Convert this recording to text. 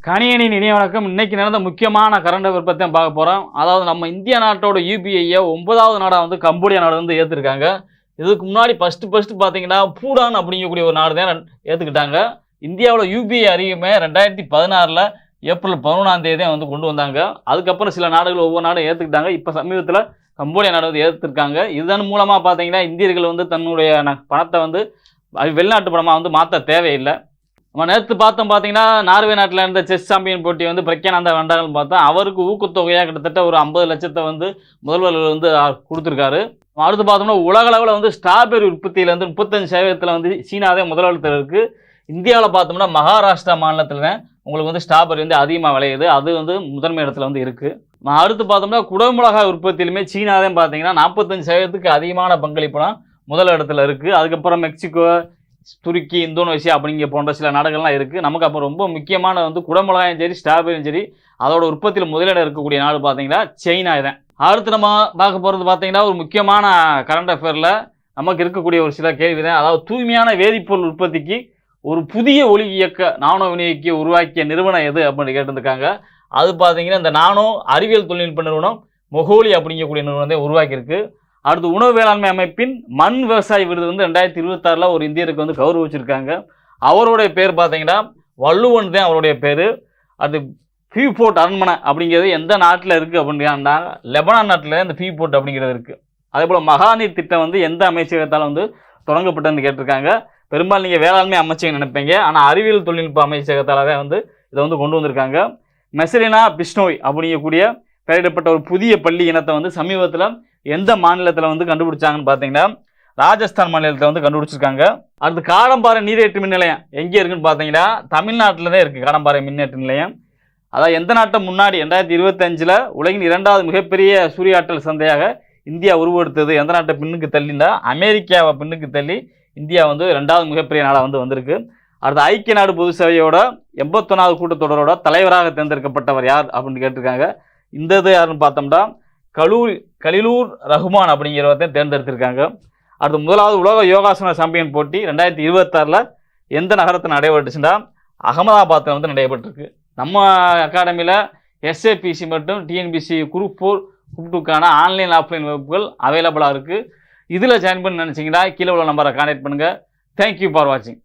கணியனின் இணைய வணக்கம். இன்னைக்கு நடந்த முக்கியமான கரண்ட் அஃபேர் பற்றி பார்க்க போகிறோம். அதாவது நம்ம இந்திய நாட்டோட யூபிஐயை 9வது நாடாக வந்து கம்போடியா நாடு வந்து ஏற்றுருக்காங்க. இதுக்கு முன்னாடி ஃபஸ்ட்டு பார்த்தீங்கன்னா பூடான் அப்படிங்கக்கூடிய ஒரு நாடு தான் ஏற்றுக்கிட்டாங்க. இந்தியாவில் யூபிஐ அறிவுமே 2016 ஏப்ரல் 11 வந்து கொண்டு வந்தாங்க. அதுக்கப்புறம் சில நாடுகள் ஒவ்வொரு நாடும் ஏற்றுக்கிட்டாங்க. இப்போ சமீபத்தில் கம்போடியா நாடு வந்து ஏற்றுருக்காங்க. இதன் மூலமாக பார்த்தீங்கன்னா இந்தியர்கள் வந்து தன்னுடைய பணத்தை வந்து வெளிநாட்டு பணமாக வந்து மாற்ற தேவையில்லை. நம்ம நேற்று பார்த்தீங்கன்னா நார்வே நாட்டில் இருந்த செஸ் சாம்பியன் போட்டி வந்து பிரக்யானந்தா வென்றாங்கன்னு பார்த்தோம். அவருக்கு ஊக்கத்தொகையாக கிட்டத்தட்ட ஒரு 50 லட்சத்தை வந்து முதல்வர் வந்து கொடுத்துருக்காரு. அடுத்து பார்த்தோம்னா உலகளவில் வந்து ஸ்ட்ராபெரி உற்பத்தியில் வந்து 35% வந்து சீனாவே முதலிடத்தில் இருக்குது. இந்தியாவில் பார்த்தோம்னா மகாராஷ்டிரா மாநிலத்தில் உங்களுக்கு வந்து ஸ்ட்ராபெரி வந்து அதிகமாக விளையுது. அது வந்து முதன்மை இடத்துல வந்து இருக்குது. அடுத்து பார்த்தோம்னா குடமிளகாய் உற்பத்தியிலுமே சீனாவே பார்த்தீங்கன்னா 45%க்கு அதிகமான பங்களிப்புனா முதல் இடத்துல இருக்குது. அதுக்கப்புறம் மெக்சிகோ, துருக்கி, இந்தோனேஷியா அப்படிங்கிற போன்ற சில நாடுகள்லாம் இருக்குது. நமக்கு அப்போ ரொம்ப முக்கியமான வந்து குடமிளகாயும் சரி ஸ்ட்ராபெரியும் சரி அதோட உற்பத்தியில் முதலிடம் இருக்கக்கூடிய நாடு பார்த்தீங்கன்னா சைனா தான். அடுத்து நம்ம பார்க்க போகிறது பார்த்தீங்கன்னா ஒரு முக்கியமான கரண்ட் அஃபேரில் நமக்கு இருக்கக்கூடிய ஒரு சில கேள்வி தான். அதாவது தூய்மையான வேதிப்பொருள் உற்பத்திக்கு ஒரு புதிய ஒளி இயக்க நானோ விநியோகிக்க உருவாக்கிய நிறுவனம் எது அப்படின்னு கேட்டிருக்காங்க. அது பார்த்தீங்கன்னா இந்த நானோ அறிவியல் தொழில்நுட்ப நிறுவனம் மொஹோலி அப்படிங்கக்கூடிய நிறுவனத்தை உருவாக்கியிருக்கு. அடுத்து உணவு வேளாண்மை அமைப்பின் மண் விவசாய விருது வந்து 2026 ஒரு இந்தியருக்கு வந்து கௌரவிச்சிருக்காங்க. அவருடைய பேர் பார்த்தீங்கன்னா வள்ளுவன் தான் அவருடைய பேர். அது ஃப்ரீபோர்ட் அரண்மனை அப்படிங்கிறது எந்த நாட்டில் இருக்குது அப்படின்னா லெபனான் நாட்டில் இந்த ஃப்ரீபோர்ட் அப்படிங்கிறது இருக்குது. அதே போல் மகாநீர் திட்டம் வந்து எந்த அமைச்சகத்தால் வந்து தொடங்கப்பட்டதுன்னு கேட்டிருக்காங்க. பெரும்பாலும் நீங்கள் வேளாண்மை அமைச்சகம் நினைப்பீங்க, ஆனால் அறிவியல் தொழில்நுட்ப அமைச்சகத்தால் தான் வந்து இதை வந்து கொண்டு வந்திருக்காங்க. மெசலினா பிஷ்னோய் அப்படிங்கக்கூடிய பெயரிடப்பட்ட ஒரு புதிய பள்ளி இனத்தை வந்து சமீபத்தில் எந்த மாநிலத்தில் வந்து கண்டுபிடிச்சாங்கன்னு பார்த்தீங்கன்னா ராஜஸ்தான் மாநிலத்தில் வந்து கண்டுபிடிச்சிருக்காங்க. அடுத்து காடம்பாறை நீரேற்று மின் நிலையம் எங்கே இருக்குன்னு பார்த்தீங்கன்னா தமிழ்நாட்டில் தான் இருக்குது. காடம்பாறை மின்னேற்று நிலையம் அதாவது எந்த நாட்டை முன்னாடி 2025 உலகின் 2வது மிகப்பெரிய சூரிய ஆற்றல் சந்தையாக இந்தியா உருவெடுத்தது எந்த நாட்டை பின்னுக்கு தள்ளினா அமெரிக்காவை பின்னுக்கு தள்ளி இந்தியா வந்து 2வது மிகப்பெரிய நாடாக வந்து வந்திருக்கு. அடுத்து ஐக்கிய நாடு பொது சபையோட 81வது கூட்டத்தொடரோட தலைவராக தேர்ந்தெடுக்கப்பட்டவர் யார் அப்படின்னு கேட்டிருக்காங்க. இந்த இது யாருன்னு பார்த்தோம்னா கலிலூர் ரஹ்மான் அப்படிங்கிறவர்தான் தேர்ந்தெடுத்திருக்காங்க. அடுத்து 1வது உலக யோகாசன சாம்பியன் போட்டி 2026 எந்த நகரத்தில் நடைபெற்றுச்சுன்னா அகமதாபாத்தில் வந்து நடைபெற்றிருக்கு. நம்ம அகாடமியில் எஸ்ஏபிசி மற்றும் டிஎன்பிசி குரூப் 4 குரூப் 2க்கான ஆன்லைன் ஆஃப்லைன் வகுப்புகள் அவைலபிளாக இருக்குது. இதில் ஜாயின் பண்ணி நினச்சிங்கன்னா கீழே உள்ள நம்பரை கான்டாக்ட் பண்ணுங்கள். தேங்க்யூ ஃபார் வாட்சிங்.